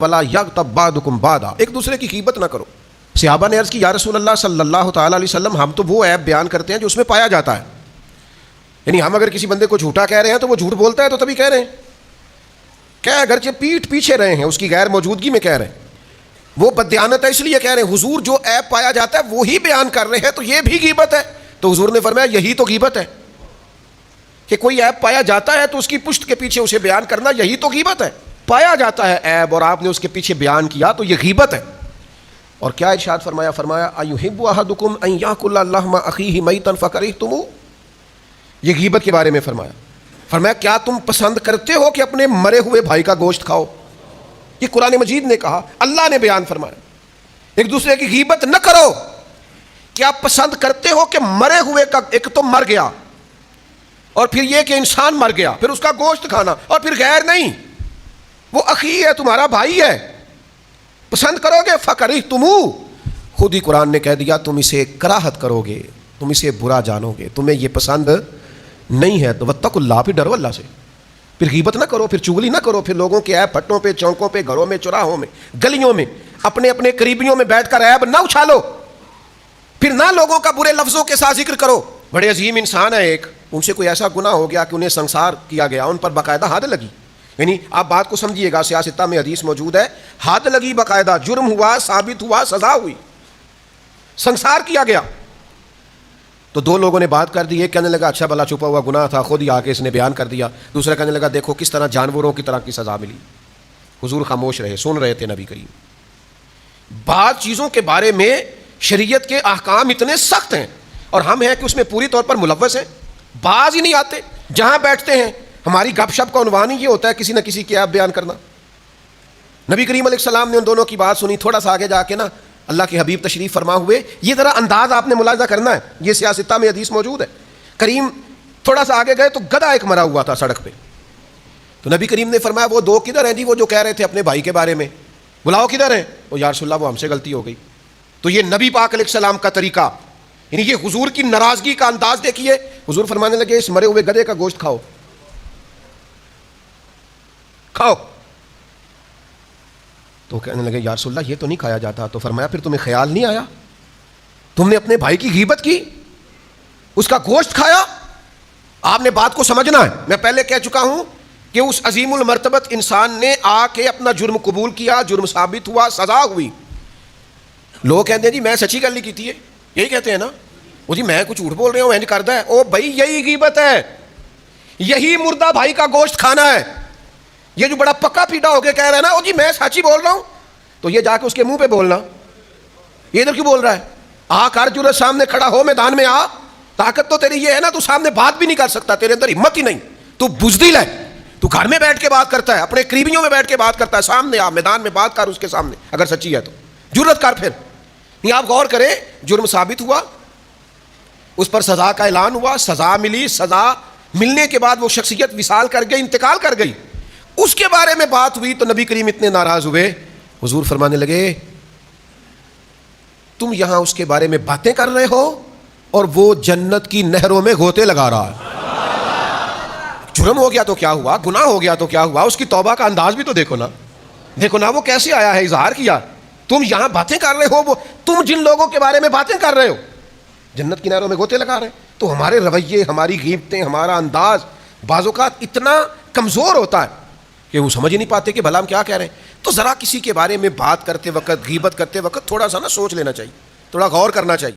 ولا یغتب بعضکم بعضا، ایک دوسرے کی غیبت نہ کرو۔ صحابہ نے عرض کی یا رسول اللہ صلی اللہ تعالی علیہ وسلم، ہم تو وہ عیب بیان کرتے ہیں جو اس میں پایا جاتا ہے، یعنی ہم اگر کسی بندے کو جھوٹا کہہ رہے ہیں تو وہ جھوٹ بولتا ہے تو تبھی کہہ رہے ہیں، کیا اگرچہ پیٹھ پیچھے رہے ہیں، اس کی غیر موجودگی میں کہہ رہے ہیں، وہ بددیانت ہے اس لیے کہہ رہے ہیں۔ حضور جو عیب پایا جاتا ہے وہی بیان کر رہے ہیں تو یہ بھی غیبت ہے۔ تو حضور نے فرمایا یہی تو غیبت ہے کہ کوئی عیب پایا جاتا ہے تو اس کی پشت کے پیچھے اسے بیان کرنا، یہی تو غیبت ہے۔ پایا جاتا ہے عیب اور آپ نے اس کے پیچھے بیان کیا تو یہ غیبت ہے۔ اور کیا ارشاد فرمایا؟ فرمایا ایحب احدکم ان یاکل لحم اخیہ میتا فکرہتموہ، یہ غیبت کے بارے میں فرمایا۔ فرمایا کیا تم پسند کرتے ہو کہ اپنے مرے ہوئے بھائی کا گوشت کھاؤ؟ یہ قرآن مجید نے کہا، اللہ نے بیان فرمایا ایک دوسرے کی غیبت نہ کرو۔ کیا پسند کرتے ہو کہ مرے ہوئے کا، ایک تو مر گیا اور پھر یہ کہ انسان مر گیا، پھر اس کا گوشت کھانا، اور پھر غیر نہیں، وہ اخی ہے، تمہارا بھائی ہے، پسند کرو گے؟ فکرہتموہ، خود ہی قرآن نے کہہ دیا تم اسے کراہت کرو گے، تم اسے برا جانو گے، تمہیں یہ پسند نہیں ہے۔ تو واتقوا اللہ، پھر ڈرو اللہ سے، پھر غیبت نہ کرو، پھر چغلی نہ کرو، پھر لوگوں کے عیب پھٹوں پہ، چوکوں پہ، گھروں میں، چوراہوں میں، گلیوں میں، اپنے اپنے قریبیوں میں بیٹھ کر عیب نہ اچھالو، پھر نہ لوگوں کا برے لفظوں کے ساتھ ذکر کرو۔ بڑے عظیم انسان ہے ایک، ان سے کوئی ایسا گناہ ہو گیا کہ انہیں سنسار کیا گیا، ان پر باقاعدہ حد لگی، یعنی آپ بات کو سمجھیے گا، سیاستہ میں حدیث موجود ہے، حد لگی، باقاعدہ جرم ہوا، ثابت ہوا، سزا ہوئی، سنسار کیا گیا۔ تو دو لوگوں نے بات کر دی، ایک کہنے لگا اچھا بھلا چھپا ہوا گناہ تھا، خود ہی آ کے اس نے بیان کر دیا، دوسرا کہنے لگا دیکھو کس طرح جانوروں کی طرح کی سزا ملی۔ حضور خاموش رہے، سن رہے تھے نبی کریم۔ بعض چیزوں کے بارے میں شریعت کے احکام اتنے سخت ہیں اور ہم ہیں کہ اس میں پوری طور پر ملوث ہیں، بعض ہی نہیں آتے، جہاں بیٹھتے ہیں ہماری گپ شپ کا عنوان ہی یہ ہوتا ہے کسی نہ کسی کی عیب بیان کرنا۔ نبی کریم علیہ السلام نے ان دونوں کی بات سنی، تھوڑا سا آگے جا کے نا اللہ کے حبیب تشریف فرما ہوئے، یہ ذرا انداز آپ نے ملاحظہ کرنا ہے، یہ سیاستہ میں حدیث موجود ہے۔ کریم تھوڑا سا آگے گئے تو گدھا ایک مرا ہوا تھا سڑک پہ، تو نبی کریم نے فرمایا وہ دو کدھر ہیں جی، وہ جو کہہ رہے تھے اپنے بھائی کے بارے میں، بلاؤ کدھر ہیں؟ وہ یا رسول اللہ وہ ہم سے غلطی ہو گئی۔ تو یہ نبی پاک علیہ السلام کا طریقہ، یعنی یہ حضور کی ناراضگی کا انداز دیکھیے۔ حضور فرمانے لگے اس مرے ہوئے گدھے کا گوشت کھاؤ، کھاؤ۔ تو کہنے لگے یا رسول اللہ یہ تو نہیں کھایا جاتا۔ تو فرمایا پھر تمہیں خیال نہیں آیا؟ تم نے اپنے بھائی کی غیبت کی، اس کا گوشت کھایا۔ آپ نے بات کو سمجھنا ہے، میں پہلے کہہ چکا ہوں کہ اس عظیم المرتبت انسان نے آ کے اپنا جرم قبول کیا، جرم ثابت ہوا، سزا ہوئی۔ لوگ کہتے ہیں جی میں سچی گل نہیں کی ہے، یہی کہتے ہیں نا، وہ جی میں کچھ جھوٹ بول رہا ہوں، اینج کردا ہے۔ او بھائی یہی غیبت ہے، یہی مردہ بھائی کا گوشت کھانا ہے۔ یہ جو بڑا پکا پیٹا ہو کے کہہ رہا ہے نا او جی میں سچ ہی بول رہا ہوں، تو یہ جا کے اس کے منہ پہ بولنا، یہ ادھر کیوں بول رہا ہے؟ آ کر جرت سامنے کھڑا ہو، میدان میں آ، طاقت تو تیری یہ ہے نا تو سامنے بات بھی نہیں کر سکتا، تیرے اندر ہمت ہی نہیں، تو بزدل ہے، تو گھر میں بیٹھ کے بات کرتا ہے، اپنے قریبیوں میں بیٹھ کے بات کرتا ہے، سامنے آ، میدان میں بات کر اس کے سامنے، اگر سچی ہے تو جرت کر۔ پھر نہیں، آپ غور کریں، جرم ثابت ہوا، اس پر سزا کا اعلان ہوا، سزا ملی، سزا ملنے کے بعد وہ شخصیت وصال کر گئی، انتقال کر گئی، اس کے بارے میں بات ہوئی تو نبی کریم اتنے ناراض ہوئے، حضور فرمانے لگے تم یہاں اس کے بارے میں باتیں کر رہے ہو اور وہ جنت کی نہروں میں غوطے لگا رہا ہے۔ جرم ہو گیا تو کیا ہوا، گناہ ہو گیا تو کیا ہوا، اس کی توبہ کا انداز بھی تو دیکھو نا، دیکھو نا وہ کیسے آیا ہے، اظہار کیا۔ تم یہاں باتیں کر رہے ہو، وہ تم جن لوگوں کے بارے میں باتیں کر رہے ہو جنت کی نہروں میں غوطے لگا رہے ہیں۔ تو ہمارے رویے، ہماری غیبتیں، ہمارا انداز بعض اوقات اتنا کمزور ہوتا ہے کہ وہ سمجھ ہی نہیں پاتے کہ بھلا ہم کیا کہہ رہے ہیں۔ تو ذرا کسی کے بارے میں بات کرتے وقت، غیبت کرتے وقت تھوڑا سا نا سوچ لینا چاہیے، تھوڑا غور کرنا چاہیے۔